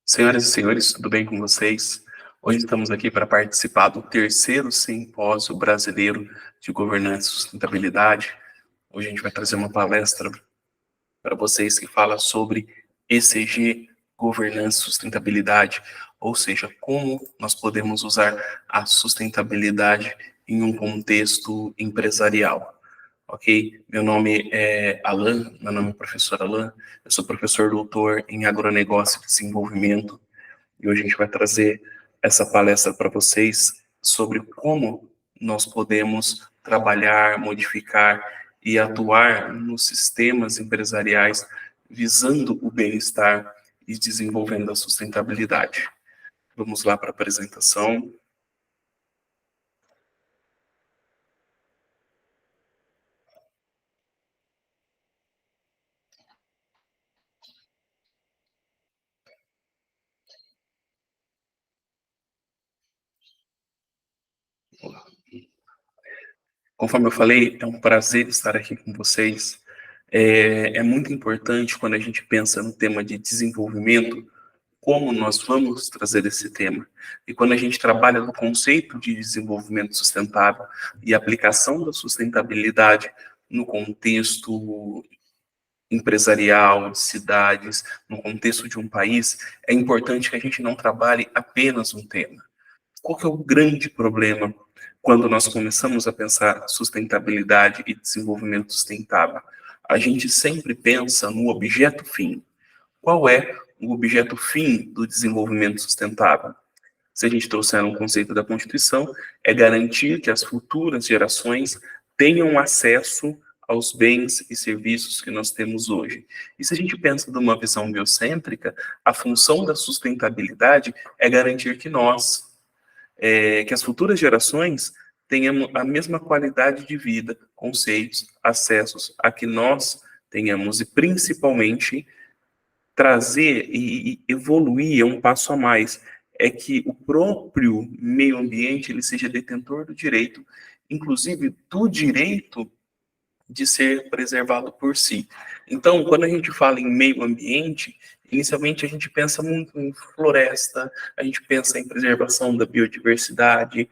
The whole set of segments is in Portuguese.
Senhoras e senhores, tudo bem com vocês? Hoje estamos aqui para participar do terceiro simpósio brasileiro de governança e sustentabilidade. Hoje a gente vai trazer uma palestra para vocês que fala sobre ESG, governança e sustentabilidade, ou seja, como nós podemos usar a sustentabilidade em um contexto empresarial. Ok? Meu nome é Alan, meu nome é professor Alan, eu sou professor doutor em agronegócio e desenvolvimento, e hoje a gente vai trazer essa palestra para vocês sobre como nós podemos trabalhar, modificar e atuar nos sistemas empresariais visando o bem-estar e desenvolvendo a sustentabilidade. Vamos lá para a apresentação. Conforme eu falei, é um prazer estar aqui com vocês. É muito importante quando a gente pensa no tema de desenvolvimento, como nós vamos trazer esse tema. E quando a gente trabalha no conceito de desenvolvimento sustentável e aplicação da sustentabilidade no contexto empresarial, de cidades, no contexto de um país, é importante que a gente não trabalhe apenas um tema. Qual que é o grande problema quando nós começamos a pensar sustentabilidade e desenvolvimento sustentável? A gente sempre pensa no objeto fim. Qual é o objeto fim do desenvolvimento sustentável? Se a gente trouxer um conceito da Constituição, é garantir que as futuras gerações tenham acesso aos bens e serviços que nós temos hoje. E se a gente pensa de uma visão biocêntrica, a função da sustentabilidade é garantir que que as futuras gerações tenham a mesma qualidade de vida, conceitos, acessos a que nós tenhamos, e principalmente trazer e evoluir é um passo a mais, é que o próprio meio ambiente ele seja detentor do direito, inclusive do direito de ser preservado por si. Então, quando a gente fala em meio ambiente, inicialmente a gente pensa muito em floresta, a gente pensa em preservação da biodiversidade,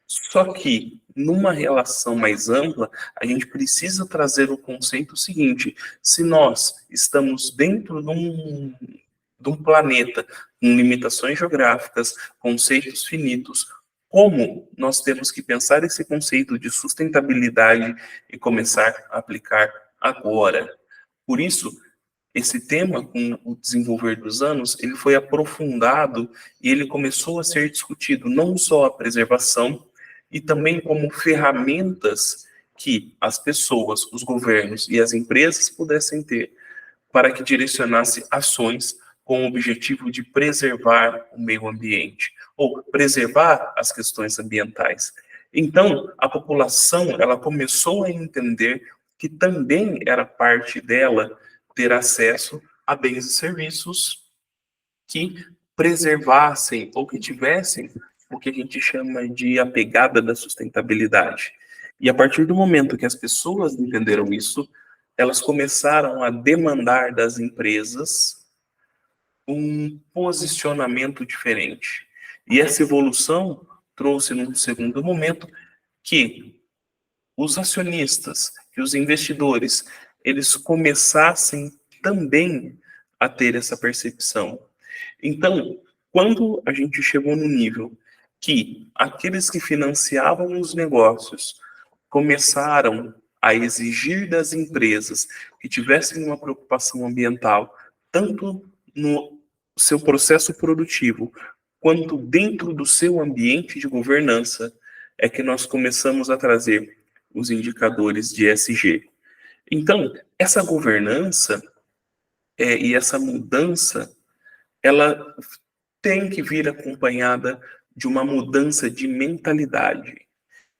só que, numa relação mais ampla, a gente precisa trazer o conceito seguinte: se nós estamos dentro de um planeta com limitações geográficas, conceitos finitos, como nós temos que pensar esse conceito de sustentabilidade e começar a aplicar agora? Por isso, esse tema, com o desenvolver dos anos, ele foi aprofundado e ele começou a ser discutido não só a preservação, e também como ferramentas que as pessoas, os governos e as empresas pudessem ter para que direcionasse ações com o objetivo de preservar o meio ambiente ou preservar as questões ambientais. Então, a população ela começou a entender que também era parte dela ter acesso a bens e serviços que preservassem ou que tivessem o que a gente chama de a pegada da sustentabilidade. E a partir do momento que as pessoas entenderam isso, elas começaram a demandar das empresas um posicionamento diferente. E essa evolução trouxe, num segundo momento, que os acionistas, que os investidores, eles começassem também a ter essa percepção. Então, quando a gente chegou no nível que aqueles que financiavam os negócios começaram a exigir das empresas que tivessem uma preocupação ambiental, tanto no seu processo produtivo, quanto dentro do seu ambiente de governança, é que nós começamos a trazer os indicadores de ESG. Então, essa governança e essa mudança, ela tem que vir acompanhada de uma mudança de mentalidade.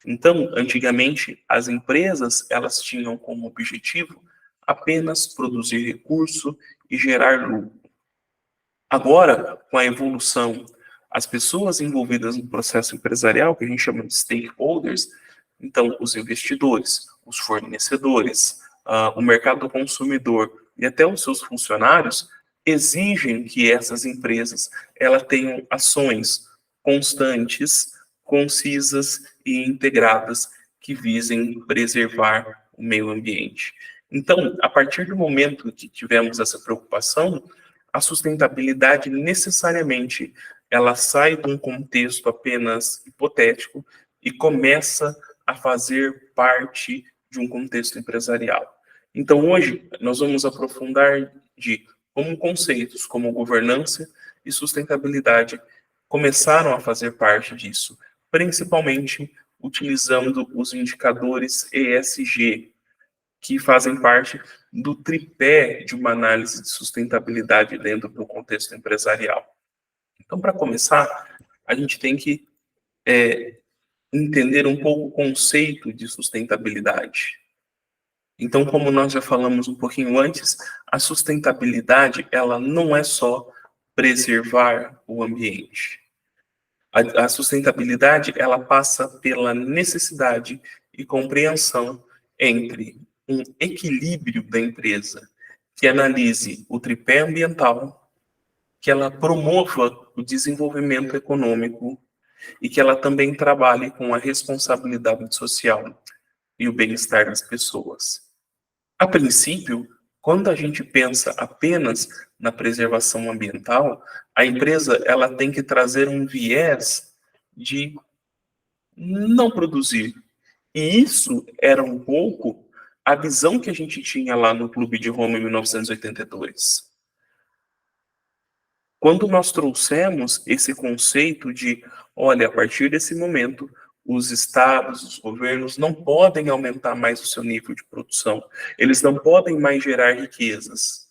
Então, antigamente, as empresas, elas tinham como objetivo apenas produzir recurso e gerar lucro. Agora, com a evolução, as pessoas envolvidas no processo empresarial, que a gente chama de stakeholders, então, os investidores, os fornecedores, o mercado consumidor e até os seus funcionários, exigem que essas empresas elas tenham ações constantes, concisas e integradas que visem preservar o meio ambiente. Então, a partir do momento que tivemos essa preocupação, a sustentabilidade necessariamente ela sai de um contexto apenas hipotético e começa a fazer parte de um contexto empresarial. Então, hoje, nós vamos aprofundar de como conceitos como governança e sustentabilidade começaram a fazer parte disso, principalmente utilizando os indicadores ESG, que fazem parte do tripé de uma análise de sustentabilidade dentro do contexto empresarial. Então, para começar, a gente tem que entender um pouco o conceito de sustentabilidade. Então, como nós já falamos um pouquinho antes, a sustentabilidade, ela não é só preservar o ambiente. A sustentabilidade, ela passa pela necessidade e compreensão entre um equilíbrio da empresa que analise o tripé ambiental, que ela promova o desenvolvimento econômico e que ela também trabalhe com a responsabilidade social e o bem-estar das pessoas. A princípio, quando a gente pensa apenas na preservação ambiental, a empresa ela tem que trazer um viés de não produzir. E isso era um pouco a visão que a gente tinha lá no Clube de Roma em 1982. Quando nós trouxemos esse conceito de, olha, a partir desse momento, os estados, os governos não podem aumentar mais o seu nível de produção, eles não podem mais gerar riquezas.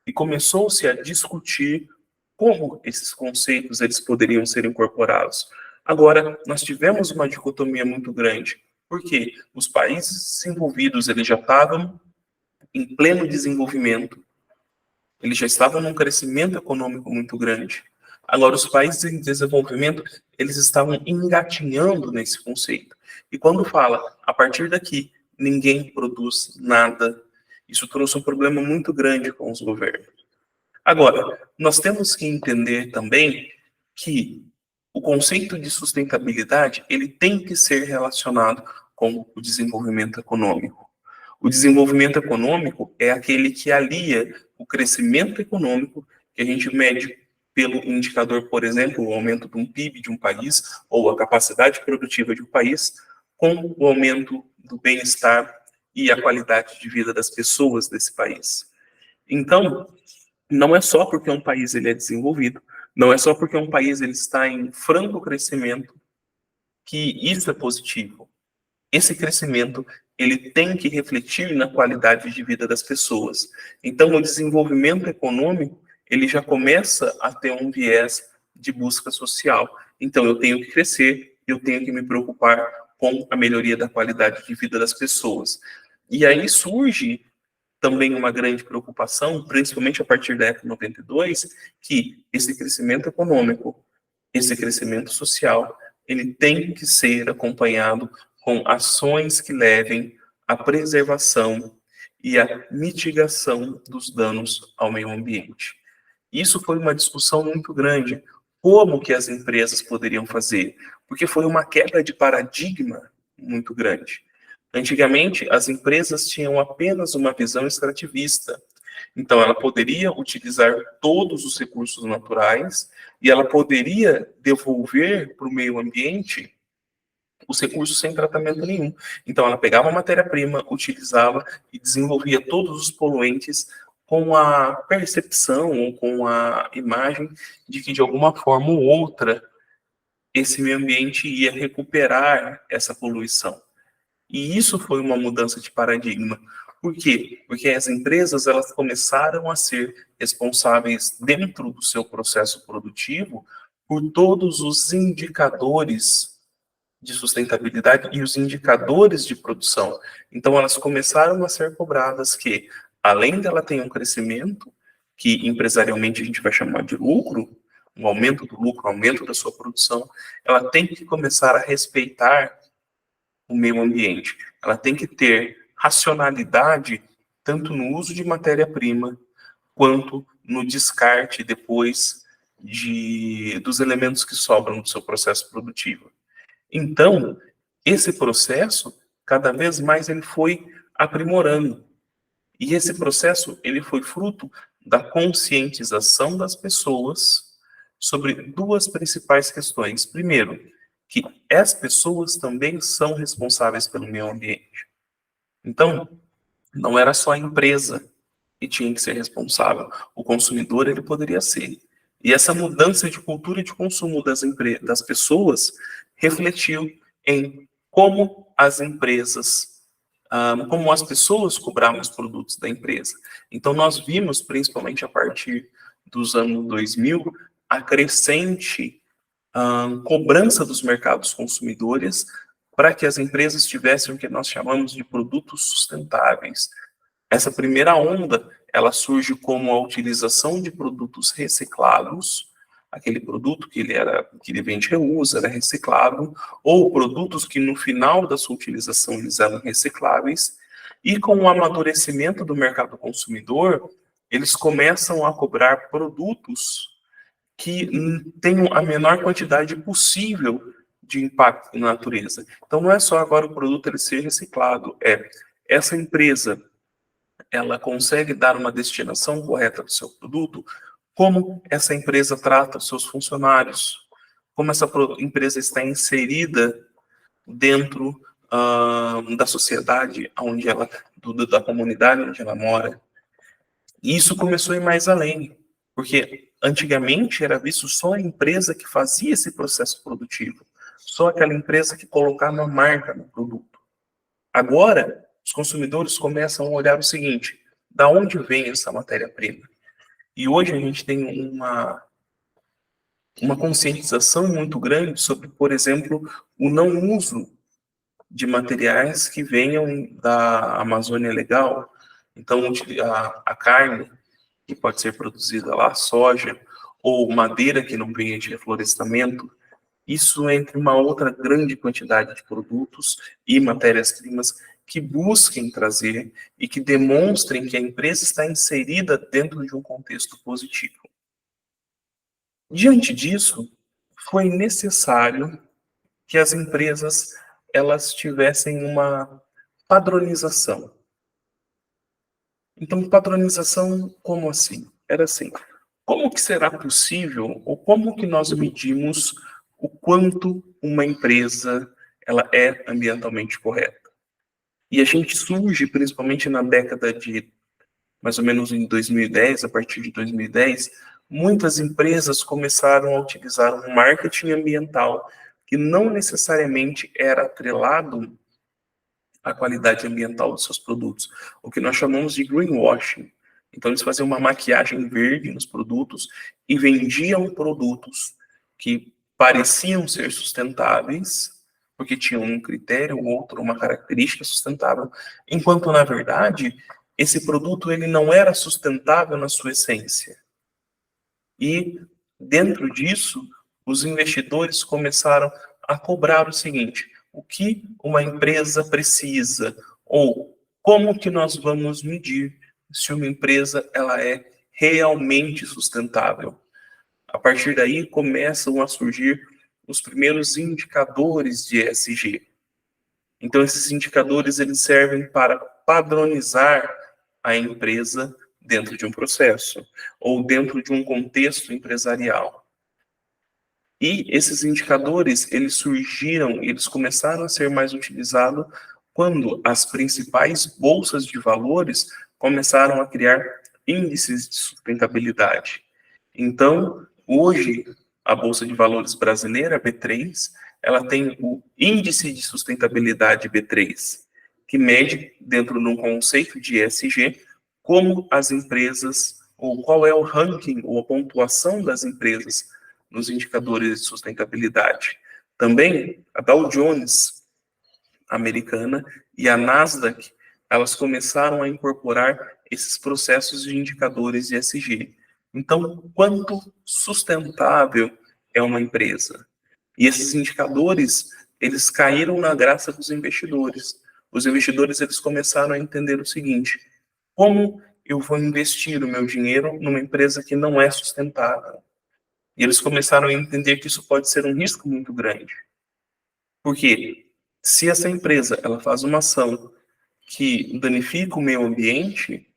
E começou-se a discutir como esses conceitos eles poderiam ser incorporados. Agora, nós tivemos uma dicotomia muito grande, porque os países desenvolvidos eles já estavam em pleno desenvolvimento, eles já estavam num crescimento econômico muito grande. Agora, os países em desenvolvimento, eles estavam engatinhando nesse conceito. E quando fala, a partir daqui, ninguém produz nada, isso trouxe um problema muito grande com os governos. Agora, nós temos que entender também que o conceito de sustentabilidade, ele tem que ser relacionado com o desenvolvimento econômico. O desenvolvimento econômico é aquele que alia o crescimento econômico, que a gente mede pelo indicador, por exemplo, o aumento de um PIB de um país, ou a capacidade produtiva de um país, com o aumento do bem-estar e a qualidade de vida das pessoas desse país. Então, não é só porque um país ele é desenvolvido, não é só porque um país ele está em franco crescimento que isso é positivo. Esse crescimento ele tem que refletir na qualidade de vida das pessoas. Então, o desenvolvimento econômico ele já começa a ter um viés de busca social. Então, eu tenho que crescer, eu tenho que me preocupar com a melhoria da qualidade de vida das pessoas. E aí surge também uma grande preocupação, principalmente a partir da ECO 92, que esse crescimento econômico, esse crescimento social, ele tem que ser acompanhado com ações que levem à preservação e à mitigação dos danos ao meio ambiente. Isso foi uma discussão muito grande. Como que as empresas poderiam fazer? Porque foi uma quebra de paradigma muito grande. Antigamente, as empresas tinham apenas uma visão extrativista. Então, ela poderia utilizar todos os recursos naturais e ela poderia devolver para o meio ambiente os recursos sem tratamento nenhum. Então, ela pegava a matéria-prima, utilizava e desenvolvia todos os poluentes com a percepção ou com a imagem de que, de alguma forma ou outra, esse meio ambiente ia recuperar essa poluição. E isso foi uma mudança de paradigma. Por quê? Porque as empresas elas começaram a ser responsáveis dentro do seu processo produtivo por todos os indicadores de sustentabilidade e os indicadores de produção. Então, elas começaram a ser cobradas que, além dela ter um crescimento, que empresarialmente a gente vai chamar de lucro, um aumento do lucro, um aumento da sua produção, ela tem que começar a respeitar o meio ambiente. Ela tem que ter racionalidade tanto no uso de matéria-prima quanto no descarte depois dos elementos que sobram do seu processo produtivo. Então, esse processo, cada vez mais ele foi aprimorando. E esse processo, ele foi fruto da conscientização das pessoas sobre duas principais questões. Primeiro, que as pessoas também são responsáveis pelo meio ambiente. Então, não era só a empresa que tinha que ser responsável. O consumidor, ele poderia ser. E essa mudança de cultura de consumo das pessoas refletiu em como as empresas, como as pessoas cobravam os produtos da empresa. Então, nós vimos, principalmente a partir dos anos 2000, a crescente cobrança dos mercados consumidores para que as empresas tivessem o que nós chamamos de produtos sustentáveis. Essa primeira onda, ela surge como a utilização de produtos reciclados, aquele produto que ele vem de reuso, era reciclado, ou produtos que no final da sua utilização eles eram recicláveis, e com o amadurecimento do mercado consumidor, eles começam a cobrar produtos que tenham a menor quantidade possível de impacto na natureza. Então não é só agora o produto ele ser reciclado, essa empresa ela consegue dar uma destinação correta do seu produto, como essa empresa trata os seus funcionários, como essa empresa está inserida dentro da sociedade onde ela, da comunidade onde ela mora. E isso começou a ir mais além, porque antigamente era visto só a empresa que fazia esse processo produtivo, só aquela empresa que colocava uma marca no produto. Agora, os consumidores começam a olhar o seguinte: da onde vem essa matéria-prima? E hoje a gente tem uma conscientização muito grande sobre, por exemplo, o não uso de materiais que venham da Amazônia Legal. Então, a carne que pode ser produzida lá, soja, ou madeira que não venha de reflorestamento, isso entre uma outra grande quantidade de produtos e matérias-primas que busquem trazer e que demonstrem que a empresa está inserida dentro de um contexto positivo. Diante disso, foi necessário que as empresas elas tivessem uma padronização. Então, padronização como assim? Era assim: como que será possível ou como que nós medimos o quanto uma empresa ela é ambientalmente correta? E a gente surge, principalmente na década de, mais ou menos em 2010, a partir de 2010, muitas empresas começaram a utilizar um marketing ambiental que não necessariamente era atrelado à qualidade ambiental dos seus produtos, o que nós chamamos de greenwashing. Então, eles faziam uma maquiagem verde nos produtos e vendiam produtos que pareciam ser sustentáveis, porque tinham um critério ou outro, uma característica sustentável, enquanto, na verdade, esse produto ele não era sustentável na sua essência. E, dentro disso, os investidores começaram a cobrar o seguinte: o que uma empresa precisa, ou como que nós vamos medir se uma empresa ela é realmente sustentável. A partir daí, começam a surgir os primeiros indicadores de ESG. Então, esses indicadores eles servem para padronizar a empresa dentro de um processo ou dentro de um contexto empresarial. E esses indicadores, eles surgiram, eles começaram a ser mais utilizados quando as principais bolsas de valores começaram a criar índices de sustentabilidade. Então, hoje, a Bolsa de Valores brasileira, a B3, ela tem o Índice de Sustentabilidade B3, que mede, dentro de um conceito de ESG, como as empresas, ou qual é o ranking, ou a pontuação das empresas nos indicadores de sustentabilidade. Também, a Dow Jones americana e a Nasdaq, elas começaram a incorporar esses processos de indicadores de ESG. Então, quanto sustentável é uma empresa? E esses indicadores, eles caíram na graça dos investidores. Os investidores, eles começaram a entender o seguinte: como eu vou investir o meu dinheiro numa empresa que não é sustentável? E eles começaram a entender que isso pode ser um risco muito grande. Porque se essa empresa ela faz uma ação que danifica o meio ambiente,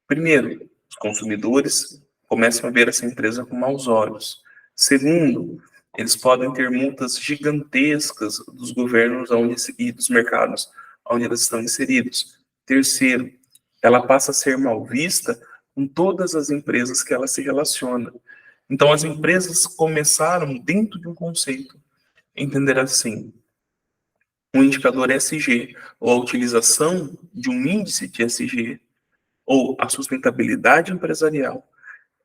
primeiro, os consumidores começam a ver essa empresa com maus olhos. Segundo, eles podem ter multas gigantescas dos governos e dos mercados onde eles estão inseridos. Terceiro, ela passa a ser mal vista com todas as empresas que ela se relaciona. Então, as empresas começaram, dentro de um conceito, a entender assim: um indicador ESG, ou a utilização de um índice de ESG, ou a sustentabilidade empresarial,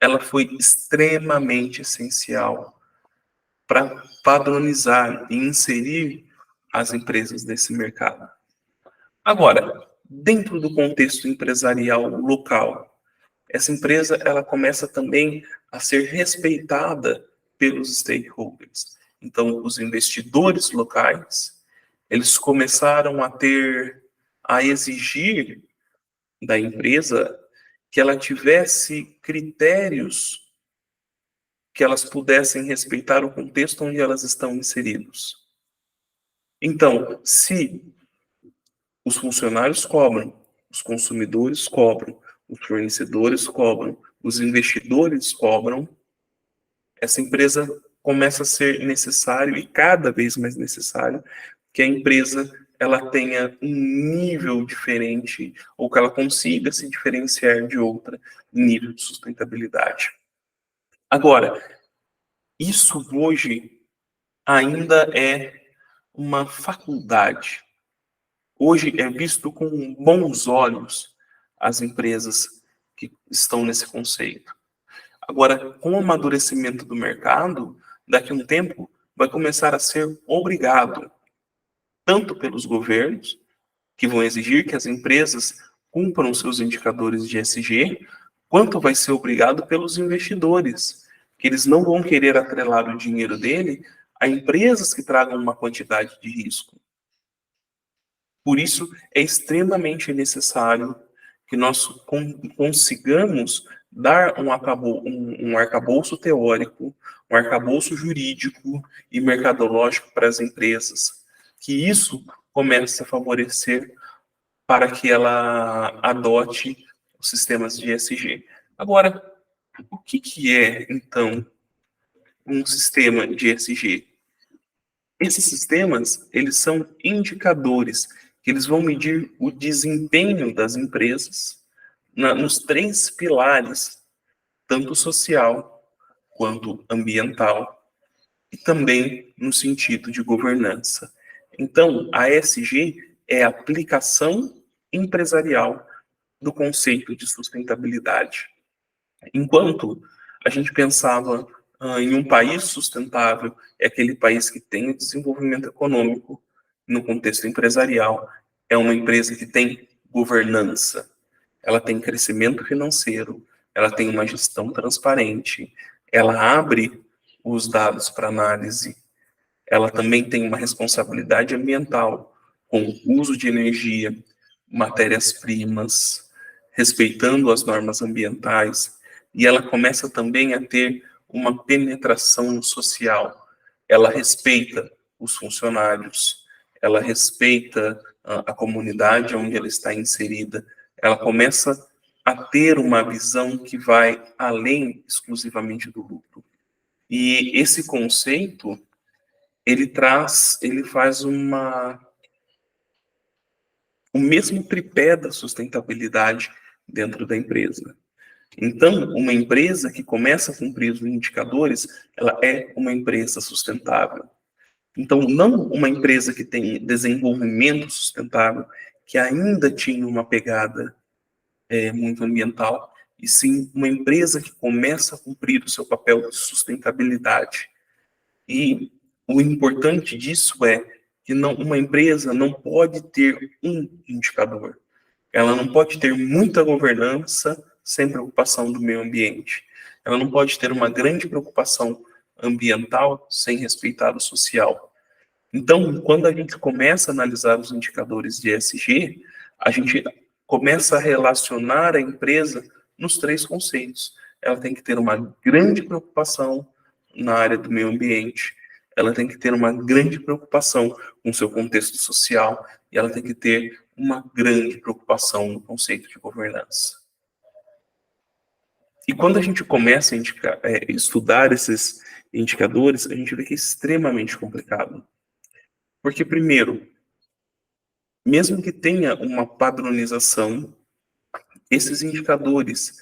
ela foi extremamente essencial para padronizar e inserir as empresas nesse mercado. Agora, dentro do contexto empresarial local, essa empresa ela começa também a ser respeitada pelos stakeholders. Então, os investidores locais, eles começaram a exigir da empresa que ela tivesse critérios que elas pudessem respeitar o contexto onde elas estão inseridos. Então, se os funcionários cobram, os consumidores cobram, os fornecedores cobram, os investidores cobram, essa empresa começa a ser necessário e cada vez mais necessário que a empresa ela tenha um nível diferente ou que ela consiga se diferenciar de outra em nível de sustentabilidade. Agora, isso hoje ainda é uma faculdade. Hoje é visto com bons olhos as empresas que estão nesse conceito. Agora, com o amadurecimento do mercado, daqui a um tempo vai começar a ser obrigado, tanto pelos governos, que vão exigir que as empresas cumpram seus indicadores de ESG, quanto vai ser obrigado pelos investidores, que eles não vão querer atrelar o dinheiro dele a empresas que tragam uma quantidade de risco. Por isso, é extremamente necessário que nós consigamos dar um arcabouço teórico, um arcabouço jurídico e mercadológico para as empresas, que isso comece a favorecer para que ela adote os sistemas de ESG. Agora, o que é, então, um sistema de ESG? Esses sistemas, eles são indicadores que eles vão medir o desempenho das empresas nos três pilares, tanto social quanto ambiental e também no sentido de governança. Então, a ESG é a aplicação empresarial do conceito de sustentabilidade. Enquanto a gente pensava em um país sustentável, é aquele país que tem o desenvolvimento econômico no contexto empresarial, é uma empresa que tem governança, ela tem crescimento financeiro, ela tem uma gestão transparente, ela abre os dados para análise, ela também tem uma responsabilidade ambiental com o uso de energia, matérias-primas, respeitando as normas ambientais, e ela começa também a ter uma penetração social. Ela respeita os funcionários, ela respeita a comunidade onde ela está inserida, ela começa a ter uma visão que vai além exclusivamente do lucro. E esse conceito, ele faz o mesmo tripé da sustentabilidade dentro da empresa. Então, uma empresa que começa a cumprir os indicadores, ela é uma empresa sustentável. Então, não uma empresa que tem desenvolvimento sustentável, que ainda tinha uma pegada muito ambiental, e sim uma empresa que começa a cumprir o seu papel de sustentabilidade. E o importante disso é que uma empresa não pode ter um indicador. Ela não pode ter muita governança sem preocupação do meio ambiente. Ela não pode ter uma grande preocupação ambiental sem respeitar o social. Então, quando a gente começa a analisar os indicadores de ESG, a gente começa a relacionar a empresa nos 3 conceitos. Ela tem que ter uma grande preocupação na área do meio ambiente, ela tem que ter uma grande preocupação com o seu contexto social e ela tem que ter uma grande preocupação no conceito de governança. E quando a gente começa a estudar esses indicadores, a gente vê que é extremamente complicado. Porque, primeiro, mesmo que tenha uma padronização, esses indicadores,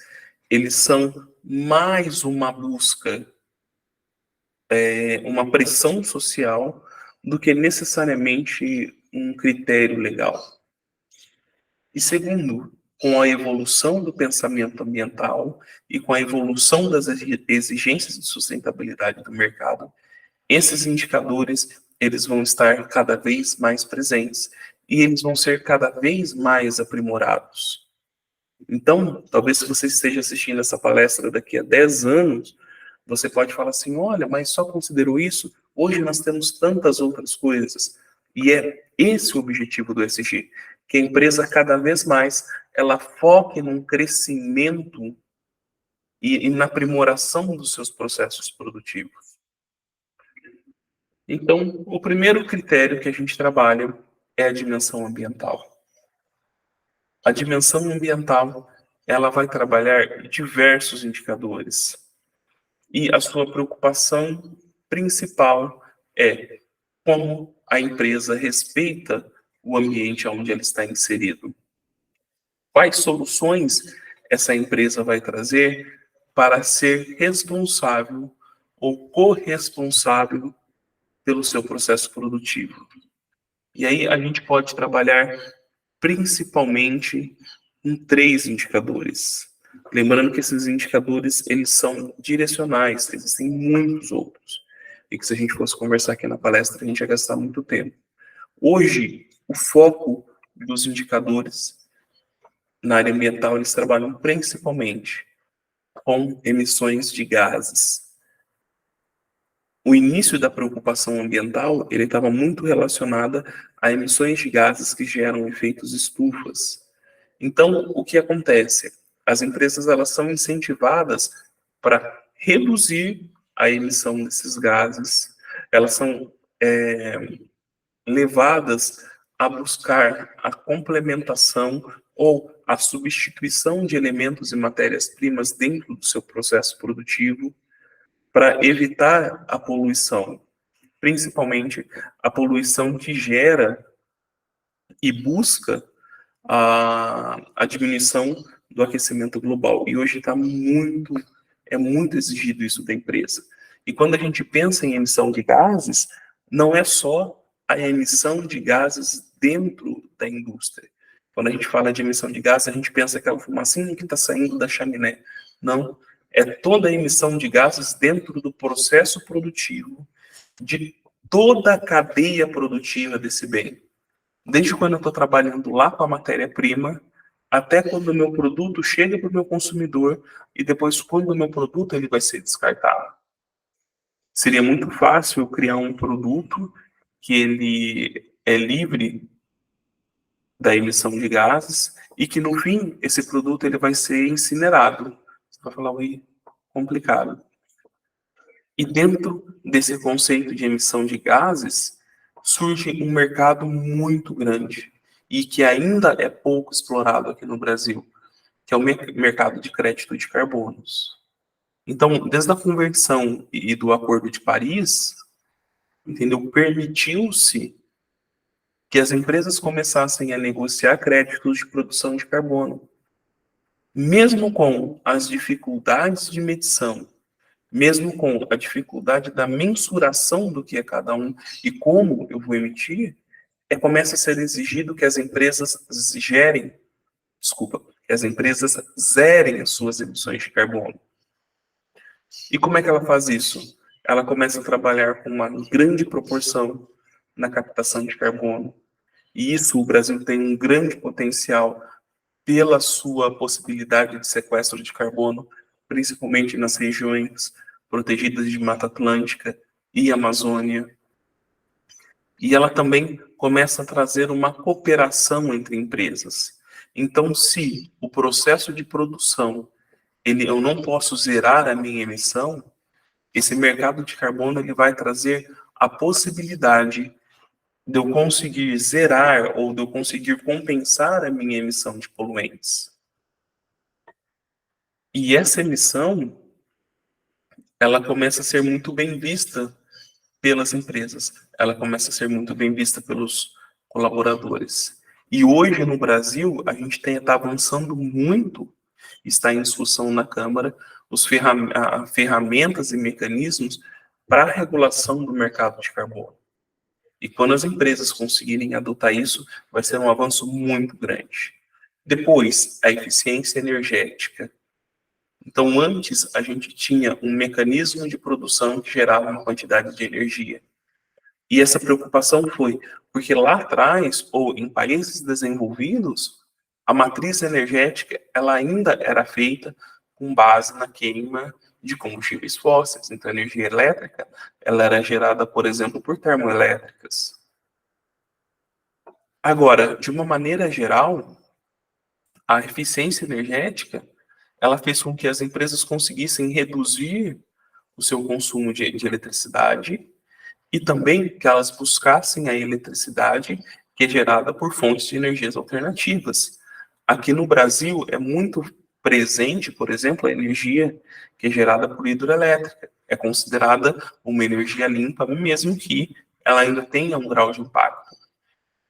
eles são mais uma busca, uma pressão social, do que necessariamente um critério legal. E segundo, com a evolução do pensamento ambiental e com a evolução das exigências de sustentabilidade do mercado, esses indicadores, eles vão estar cada vez mais presentes e eles vão ser cada vez mais aprimorados. Então, talvez se você esteja assistindo essa palestra daqui a 10 anos, você pode falar assim, olha, mas só considerou isso? Hoje nós temos tantas outras coisas. E é esse o objetivo do ESG, que a empresa cada vez mais ela foque num crescimento e na aprimoração dos seus processos produtivos. Então, o primeiro critério que a gente trabalha é a dimensão ambiental. A dimensão ambiental, ela vai trabalhar diversos indicadores. E a sua preocupação principal é como a empresa respeita o ambiente onde ela está inserido. Quais soluções essa empresa vai trazer para ser responsável ou corresponsável pelo seu processo produtivo. E aí a gente pode trabalhar principalmente em 3 indicadores. Lembrando que esses indicadores, eles são direcionais, existem muitos outros. E que se a gente fosse conversar aqui na palestra, a gente ia gastar muito tempo. Hoje, o foco dos indicadores na área ambiental, eles trabalham principalmente com emissões de gases. O início da preocupação ambiental, ele estava muito relacionada a emissões de gases que geram efeitos estufas. Então, o que acontece? As empresas, elas são incentivadas para reduzir a emissão desses gases, elas são levadas a buscar a complementação ou a substituição de elementos e matérias-primas dentro do seu processo produtivo para evitar a poluição, principalmente a poluição que gera e busca a diminuição do aquecimento global. E hoje é muito exigido isso da empresa. E quando a gente pensa em emissão de gases, não é só a emissão de gases dentro da indústria. Quando a gente fala de emissão de gases, a gente pensa aquela fumacinha que está saindo da chaminé. Não, é toda a emissão de gases dentro do processo produtivo, de toda a cadeia produtiva desse bem. Desde quando eu estou trabalhando lá com a matéria-prima, até quando o meu produto chega para o meu consumidor e depois quando o meu produto ele vai ser descartado. Seria muito fácil eu criar um produto que ele é livre da emissão de gases e que no fim esse produto ele vai ser incinerado. Você vai falar, ui, complicado. E dentro desse conceito de emissão de gases, surge um mercado muito grande e que ainda é pouco explorado aqui no Brasil, que é o mercado de crédito de carbonos. Então, desde a convenção e do Acordo de Paris, entendeu? Permitiu-se que as empresas começassem a negociar créditos de produção de carbono. Mesmo com as dificuldades de medição, mesmo com a dificuldade da mensuração do que é cada um e como eu vou emitir, começa a ser exigido que as empresas zerem as suas emissões de carbono. E como é que ela faz isso? Ela começa a trabalhar com uma grande proporção na captação de carbono. E isso o Brasil tem um grande potencial pela sua possibilidade de sequestro de carbono, principalmente nas regiões protegidas de Mata Atlântica e Amazônia. E ela também começa a trazer uma cooperação entre empresas. Então, se o processo de produção, eu não posso zerar a minha emissão, esse mercado de carbono ele vai trazer a possibilidade de eu conseguir zerar ou de eu conseguir compensar a minha emissão de poluentes. E essa emissão, ela começa a ser muito bem vista pelas empresas, ela começa a ser muito bem vista pelos colaboradores. E hoje no Brasil, a gente está avançando muito, está em discussão na Câmara, ferramentas e mecanismos para a regulação do mercado de carbono. E quando as empresas conseguirem adotar isso, vai ser um avanço muito grande. Depois, a eficiência energética. Então, antes, a gente tinha um mecanismo de produção que gerava uma quantidade de energia. E essa preocupação foi porque lá atrás, ou em países desenvolvidos, a matriz energética ela ainda era feita com base na queima de combustíveis fósseis. Então, a energia elétrica ela era gerada, por exemplo, por termoelétricas. Agora, de uma maneira geral, a eficiência energética ela fez com que as empresas conseguissem reduzir o seu consumo de eletricidade e também que elas buscassem a eletricidade que é gerada por fontes de energias alternativas. Aqui no Brasil é muito presente, por exemplo, a energia que é gerada por hidroelétrica. É considerada uma energia limpa, mesmo que ela ainda tenha um grau de impacto.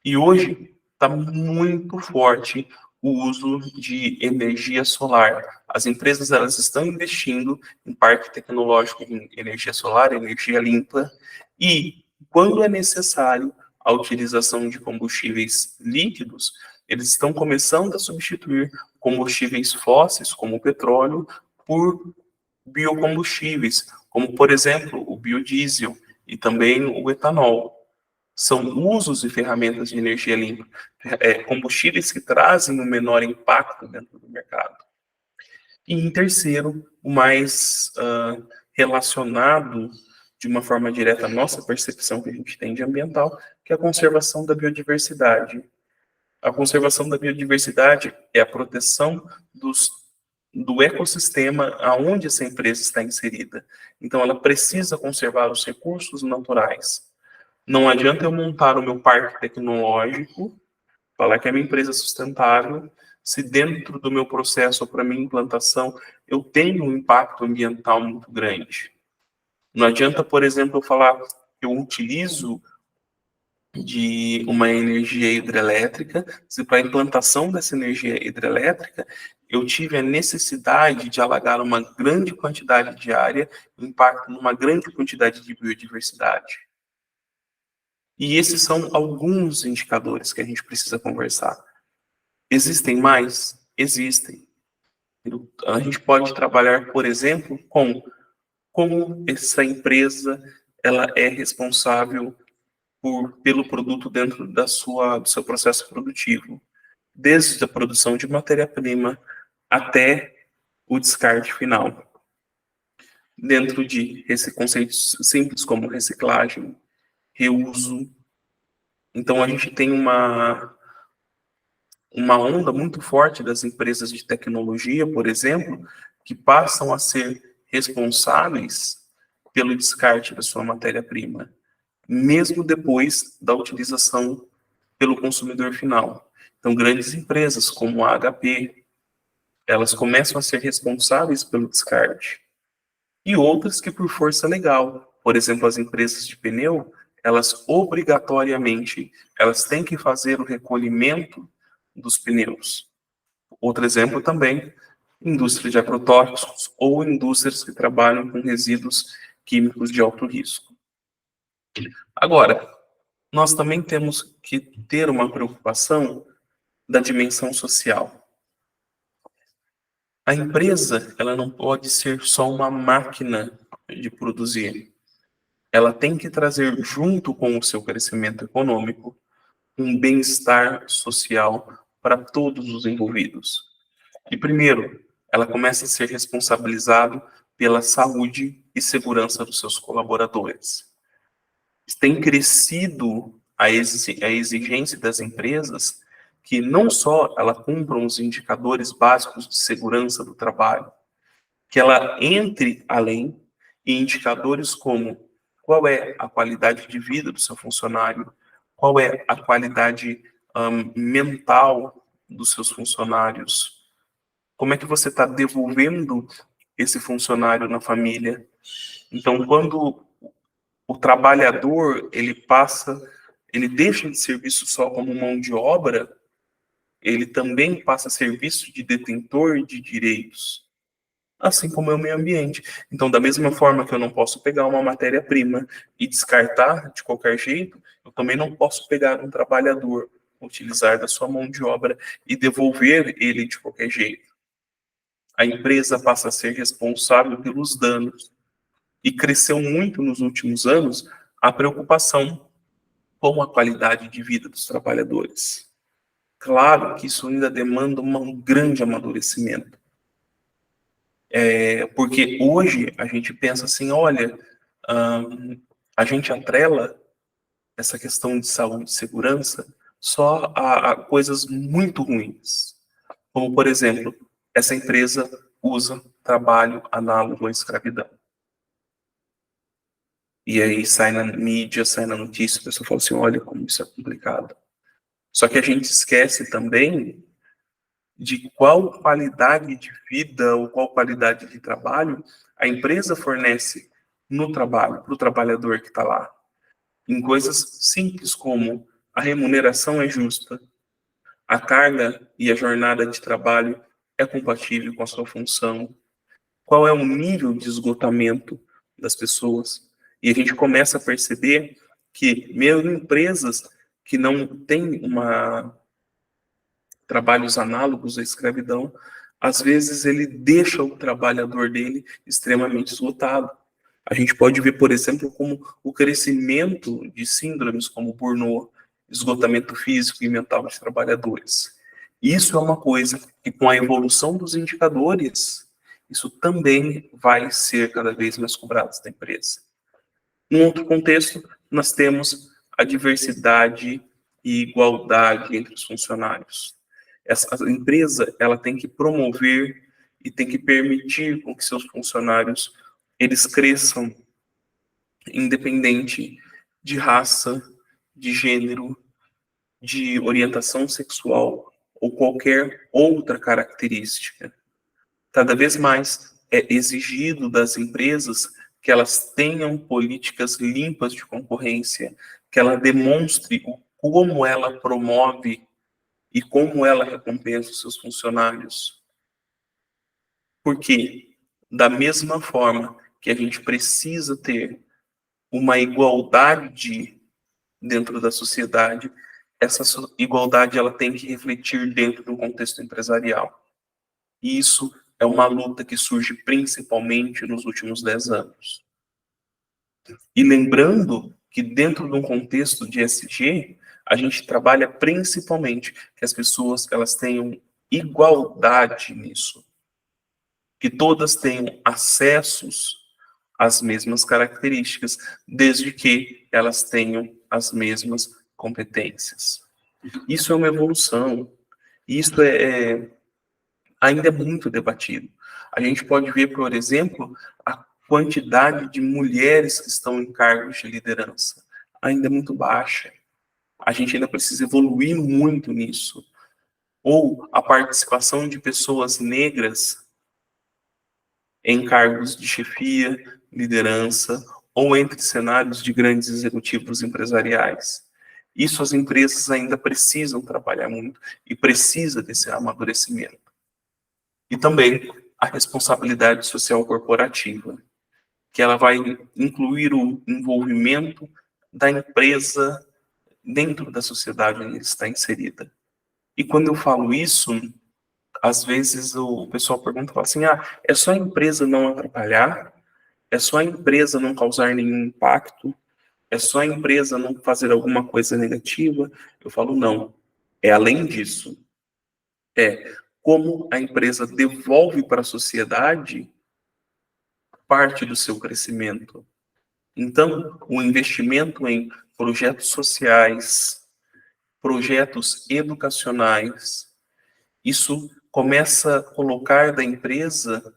E hoje está muito forte o uso de energia solar. As empresas elas estão investindo em parque tecnológico em energia solar, energia limpa, e quando é necessário a utilização de combustíveis líquidos, eles estão começando a substituir combustíveis fósseis, como o petróleo, por biocombustíveis, como, por exemplo, o biodiesel e também o etanol. São usos e ferramentas de energia limpa, combustíveis que trazem um menor impacto dentro do mercado. E em terceiro, o mais relacionado de uma forma direta à nossa percepção que a gente tem de ambiental, que é a conservação da biodiversidade. A conservação da biodiversidade é a proteção do ecossistema aonde essa empresa está inserida. Então, ela precisa conservar os recursos naturais. Não adianta eu montar o meu parque tecnológico, falar que é minha empresa sustentável, se dentro do meu processo para minha implantação eu tenho um impacto ambiental muito grande. Não adianta, por exemplo, eu falar que eu utilizo de uma energia hidrelétrica, se para a implantação dessa energia hidrelétrica eu tive a necessidade de alagar uma grande quantidade de área, impacto numa grande quantidade de biodiversidade. E esses são alguns indicadores que a gente precisa conversar. Existem mais? Existem. A gente pode trabalhar, por exemplo, com como essa empresa ela é responsável pelo produto dentro do seu processo produtivo, desde a produção de matéria-prima até o descarte final. Dentro de conceitos simples como reciclagem, reuso. Então, a gente tem uma onda muito forte das empresas de tecnologia, por exemplo, que passam a ser responsáveis pelo descarte da sua matéria-prima, mesmo depois da utilização pelo consumidor final. Então, grandes empresas como a HP, elas começam a ser responsáveis pelo descarte. E outras que por força legal, por exemplo, as empresas de pneu, elas obrigatoriamente, elas têm que fazer o recolhimento dos pneus. Outro exemplo também, indústria de agrotóxicos ou indústrias que trabalham com resíduos químicos de alto risco. Agora, nós também temos que ter uma preocupação da dimensão social. A empresa, ela não pode ser só uma máquina de produzir. Ela tem que trazer junto com o seu crescimento econômico um bem-estar social para todos os envolvidos. E primeiro, ela começa a ser responsabilizada pela saúde e segurança dos seus colaboradores. Tem crescido a exigência das empresas que não só ela cumpra os indicadores básicos de segurança do trabalho, que ela entre além em indicadores como qual é a qualidade de vida do seu funcionário, qual é a qualidade mental dos seus funcionários, como é que você está devolvendo esse funcionário na família. Então, quando o trabalhador ele deixa de ser visto só como mão de obra, ele também passa a ser visto de detentor de direitos, assim como é o meio ambiente. Então, da mesma forma que eu não posso pegar uma matéria-prima e descartar de qualquer jeito, eu também não posso pegar um trabalhador, utilizar da sua mão de obra e devolver ele de qualquer jeito. A empresa passa a ser responsável pelos danos. E cresceu muito nos últimos anos a preocupação com a qualidade de vida dos trabalhadores. Claro que isso ainda demanda um grande amadurecimento. Porque hoje a gente pensa assim, olha, a gente atrela essa questão de saúde e segurança só a coisas muito ruins. Como, por exemplo, essa empresa usa trabalho análogo à escravidão. E aí sai na mídia, sai na notícia, a pessoa fala assim, olha como isso é complicado. Só que a gente esquece também de qual qualidade de vida ou qual qualidade de trabalho a empresa fornece no trabalho, para o trabalhador que está lá. Em coisas simples como a remuneração é justa, a carga e a jornada de trabalho é compatível com a sua função, qual é o nível de esgotamento das pessoas. E a gente começa a perceber que mesmo empresas que não têm trabalhos análogos à escravidão, às vezes ele deixa o trabalhador dele extremamente esgotado. A gente pode ver, por exemplo, como o crescimento de síndromes como burnout, esgotamento físico e mental de trabalhadores. Isso é uma coisa que, com a evolução dos indicadores, isso também vai ser cada vez mais cobrado da empresa. Num outro contexto, nós temos a diversidade e igualdade entre os funcionários. Essa empresa, ela tem que promover e tem que permitir com que seus funcionários eles cresçam independente de raça, de gênero, de orientação sexual ou qualquer outra característica. Cada vez mais é exigido das empresas que elas tenham políticas limpas de concorrência, que ela demonstre como ela promove e como ela recompensa os seus funcionários. Porque, da mesma forma que a gente precisa ter uma igualdade dentro da sociedade, essa igualdade ela tem que refletir dentro do contexto empresarial. E isso é uma luta que surge principalmente nos últimos 10 anos. E lembrando que dentro de um contexto de ESG, a gente trabalha principalmente que as pessoas elas tenham igualdade nisso, que todas tenham acessos às mesmas características, desde que elas tenham as mesmas competências. Isso é uma evolução. Isso ainda é muito debatido. A gente pode ver, por exemplo, a quantidade de mulheres que estão em cargos de liderança. Ainda é muito baixa. A gente ainda precisa evoluir muito nisso. Ou a participação de pessoas negras em cargos de chefia, liderança, ou entre cenários de grandes executivos empresariais. Isso as empresas ainda precisam trabalhar muito e precisa desse amadurecimento. E também a responsabilidade social corporativa, que ela vai incluir o envolvimento da empresa dentro da sociedade onde ele está inserida. E quando eu falo isso, às vezes o pessoal pergunta, fala assim, é só a empresa não atrapalhar? É só a empresa não causar nenhum impacto? É só a empresa não fazer alguma coisa negativa? Eu falo, não. É além disso. É como a empresa devolve para a sociedade parte do seu crescimento. Então, o investimento em projetos sociais, projetos educacionais. Isso começa a colocar da empresa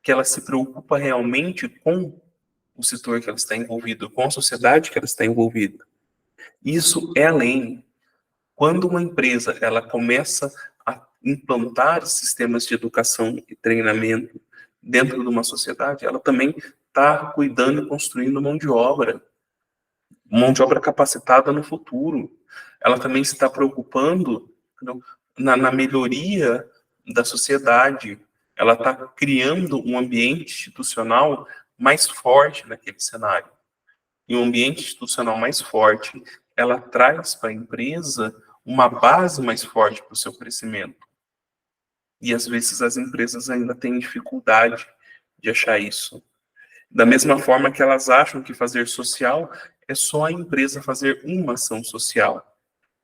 que ela se preocupa realmente com o setor que ela está envolvida, com a sociedade que ela está envolvida. Isso é além. Quando uma empresa ela começa a implantar sistemas de educação e treinamento dentro de uma sociedade, ela também está cuidando e construindo mão de obra capacitada no futuro. Ela também se está preocupando na melhoria da sociedade. Ela está criando um ambiente institucional mais forte naquele cenário. E um ambiente institucional mais forte, ela traz para a empresa uma base mais forte para o seu crescimento. E às vezes as empresas ainda têm dificuldade de achar isso. Da mesma forma que elas acham que fazer social é só a empresa fazer uma ação social.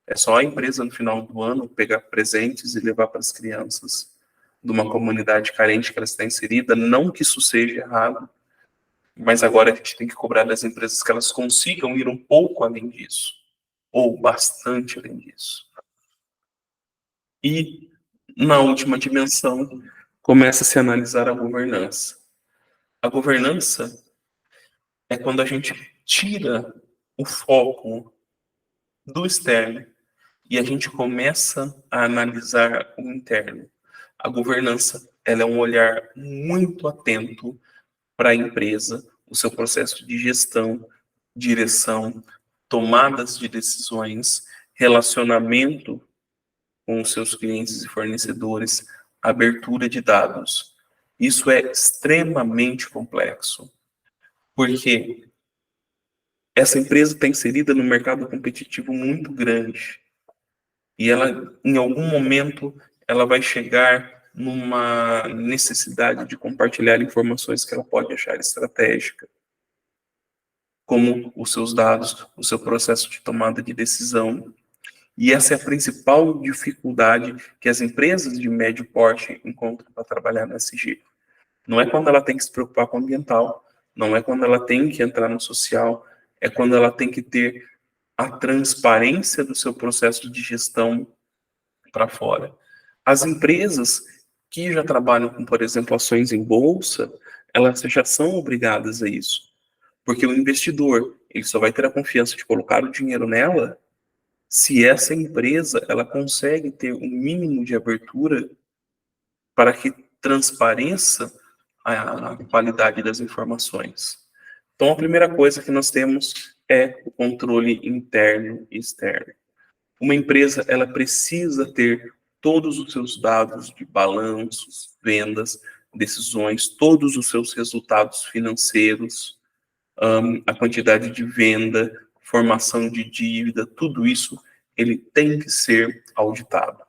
É só a empresa, no final do ano, pegar presentes e levar para as crianças de uma comunidade carente que ela está inserida. Não que isso seja errado, mas agora a gente tem que cobrar das empresas que elas consigam ir um pouco além disso, ou bastante além disso. E, na última dimensão, começa a se analisar a governança. A governança é quando a gente tira o foco do externo e a gente começa a analisar o interno. A governança, ela é um olhar muito atento para a empresa, o seu processo de gestão, direção, tomadas de decisões, relacionamento com os seus clientes e fornecedores, abertura de dados. Isso é extremamente complexo, porque essa empresa está inserida num mercado competitivo muito grande e ela, em algum momento, ela vai chegar numa necessidade de compartilhar informações que ela pode achar estratégica, como os seus dados, o seu processo de tomada de decisão. E essa é a principal dificuldade que as empresas de médio porte encontram para trabalhar na SG. Não é quando ela tem que se preocupar com o ambiental, não é quando ela tem que entrar no social, é quando ela tem que ter a transparência do seu processo de gestão para fora. As empresas que já trabalham com, por exemplo, ações em bolsa, elas já são obrigadas a isso. Porque o investidor, ele só vai ter a confiança de colocar o dinheiro nela se essa empresa ela consegue ter um mínimo de abertura para que transpareça a qualidade das informações. Então, a primeira coisa que nós temos é o controle interno e externo. Uma empresa ela precisa ter todos os seus dados de balanços, vendas, decisões, todos os seus resultados financeiros, a quantidade de venda, formação de dívida, tudo isso ele tem que ser auditado.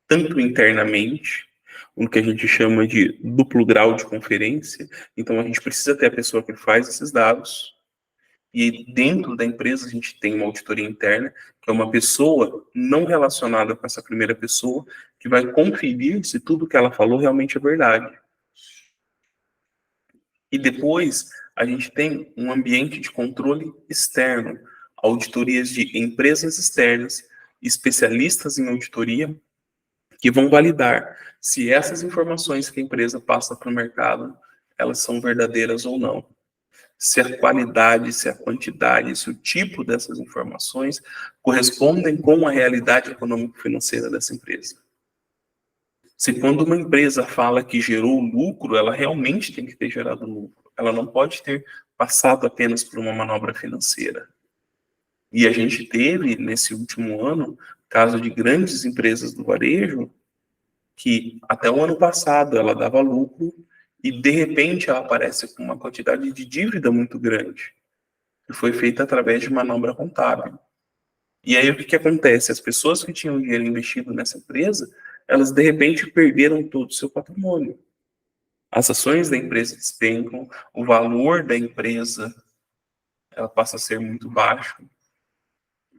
Tanto internamente, o que a gente chama de duplo grau de conferência, então a gente precisa ter a pessoa que faz esses dados, e dentro da empresa a gente tem uma auditoria interna, que é uma pessoa não relacionada com essa primeira pessoa, que vai conferir se tudo que ela falou realmente é verdade. E depois a gente tem um ambiente de controle externo, auditorias de empresas externas, especialistas em auditoria, que vão validar se essas informações que a empresa passa para o mercado, elas são verdadeiras ou não. Se a qualidade, se a quantidade, se o tipo dessas informações correspondem com a realidade econômico-financeira dessa empresa. Se quando uma empresa fala que gerou lucro, ela realmente tem que ter gerado lucro. Ela não pode ter passado apenas por uma manobra financeira. E a gente teve, nesse último ano, caso de grandes empresas do varejo, que até o ano passado ela dava lucro e, de repente, ela aparece com uma quantidade de dívida muito grande, que foi feita através de manobra contábil. E aí o que acontece? As pessoas que tinham dinheiro investido nessa empresa, elas de repente perderam todo o seu patrimônio. As ações da empresa despencam, o valor da empresa ela passa a ser muito baixo.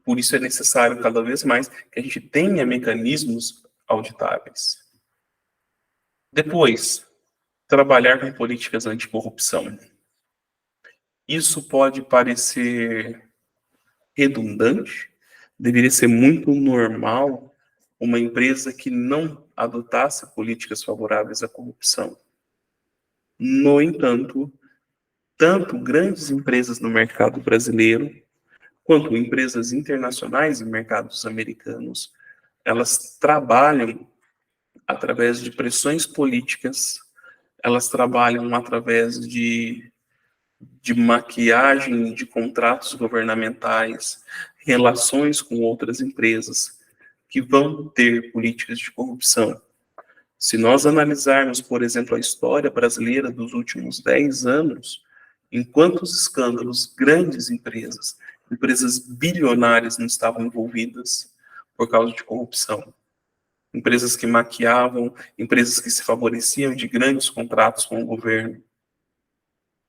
Por isso é necessário cada vez mais que a gente tenha mecanismos auditáveis. Depois, trabalhar com políticas anticorrupção. Isso pode parecer redundante, Deveria ser muito normal uma empresa que não adotasse políticas favoráveis à corrupção. No entanto, tanto grandes empresas no mercado brasileiro, quanto empresas internacionais em mercados americanos, elas trabalham através de pressões políticas, elas trabalham através de maquiagem de contratos governamentais, relações com outras empresas que vão ter políticas de corrupção. Se nós analisarmos, por exemplo, a história brasileira dos últimos 10 anos, em quantos escândalos grandes empresas, empresas bilionárias não estavam envolvidas por causa de corrupção. Empresas que maquiavam, empresas que se favoreciam de grandes contratos com o governo.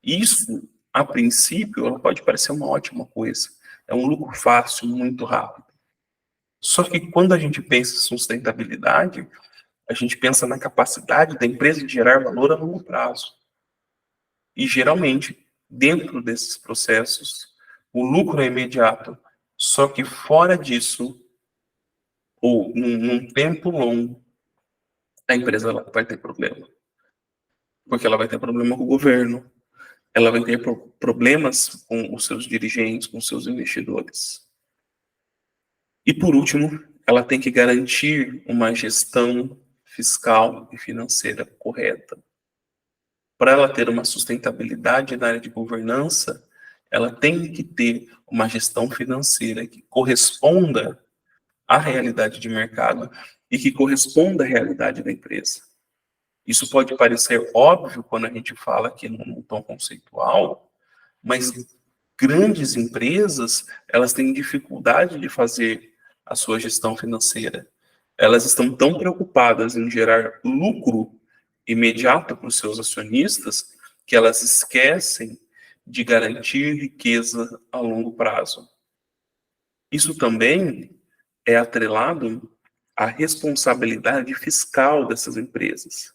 Isso, a princípio, ela pode parecer uma ótima coisa. É um lucro fácil, muito rápido. Só que quando a gente pensa em sustentabilidade, a gente pensa na capacidade da empresa de gerar valor a longo prazo. E, geralmente, dentro desses processos, o lucro é imediato. Só que fora disso, ou num tempo longo, a empresa ela vai ter problema. Porque ela vai ter problema com o governo, ela vai ter problemas com os seus dirigentes, com os seus investidores. E, por último, ela tem que garantir uma gestão fiscal e financeira correta. Para ela ter uma sustentabilidade na área de governança, ela tem que ter uma gestão financeira que corresponda à realidade de mercado e que corresponda à realidade da empresa. Isso pode parecer óbvio quando a gente fala aqui num tom conceitual, mas grandes empresas, elas têm dificuldade de fazer a sua gestão financeira. Elas estão tão preocupadas em gerar lucro imediato para os seus acionistas que elas esquecem de garantir riqueza a longo prazo. Isso também é atrelado à responsabilidade fiscal dessas empresas.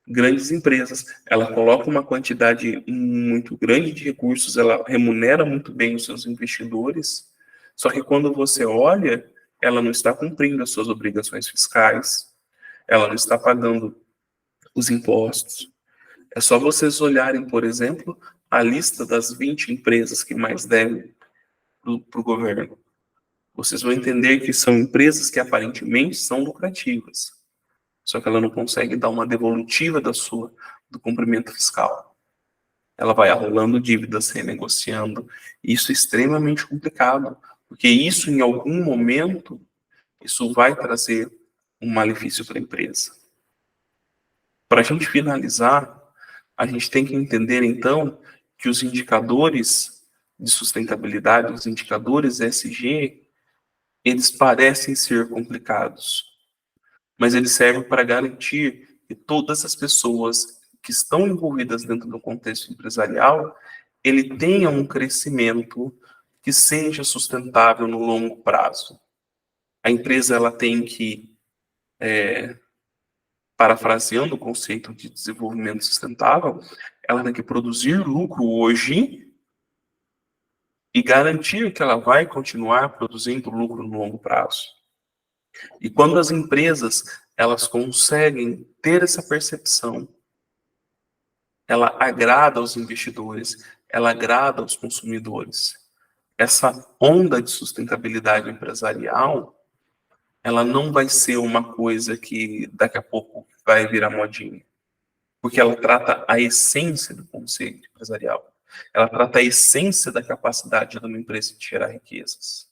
Grandes empresas, ela coloca uma quantidade muito grande de recursos, ela remunera muito bem os seus investidores, só que quando você olha, ela não está cumprindo as suas obrigações fiscais, ela não está pagando os impostos. É só vocês olharem, por exemplo, a lista das 20 empresas que mais devem para o governo. Vocês vão entender que são empresas que aparentemente são lucrativas, só que ela não consegue dar uma devolutiva do cumprimento fiscal. Ela vai arrolando dívidas, renegociando. Isso é extremamente complicado, porque isso, em algum momento, isso vai trazer um malefício para a empresa. Para a gente finalizar, a gente tem que entender, então, que os indicadores de sustentabilidade, os indicadores ESG, eles parecem ser complicados, mas eles servem para garantir que todas as pessoas que estão envolvidas dentro do contexto empresarial, ele tenha um crescimento que seja sustentável no longo prazo. A empresa ela tem que, parafraseando o conceito de desenvolvimento sustentável, ela tem que produzir lucro hoje e garantir que ela vai continuar produzindo lucro no longo prazo. E quando as empresas elas conseguem ter essa percepção, ela agrada aos investidores, ela agrada aos consumidores. Essa onda de sustentabilidade empresarial, ela não vai ser uma coisa que daqui a pouco vai virar modinha, porque ela trata a essência do conceito empresarial. Ela trata a essência da capacidade de uma empresa de gerar riquezas.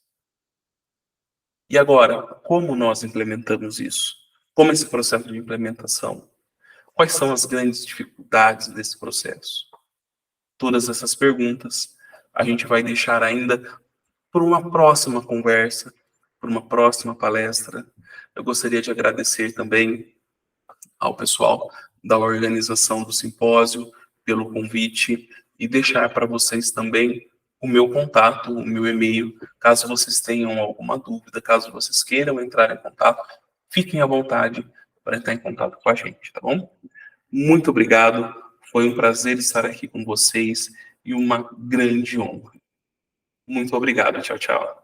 E agora, como nós implementamos isso? Como esse processo de implementação? Quais são as grandes dificuldades desse processo? Todas essas perguntas a gente vai deixar ainda por uma próxima conversa, por uma próxima palestra. Eu gostaria de agradecer também ao pessoal da organização do simpósio pelo convite e deixar para vocês também o meu contato, o meu e-mail, caso vocês tenham alguma dúvida, caso vocês queiram entrar em contato, fiquem à vontade para entrar em contato com a gente, tá bom? Muito obrigado, foi um prazer estar aqui com vocês e uma grande honra. Muito obrigado, tchau, tchau.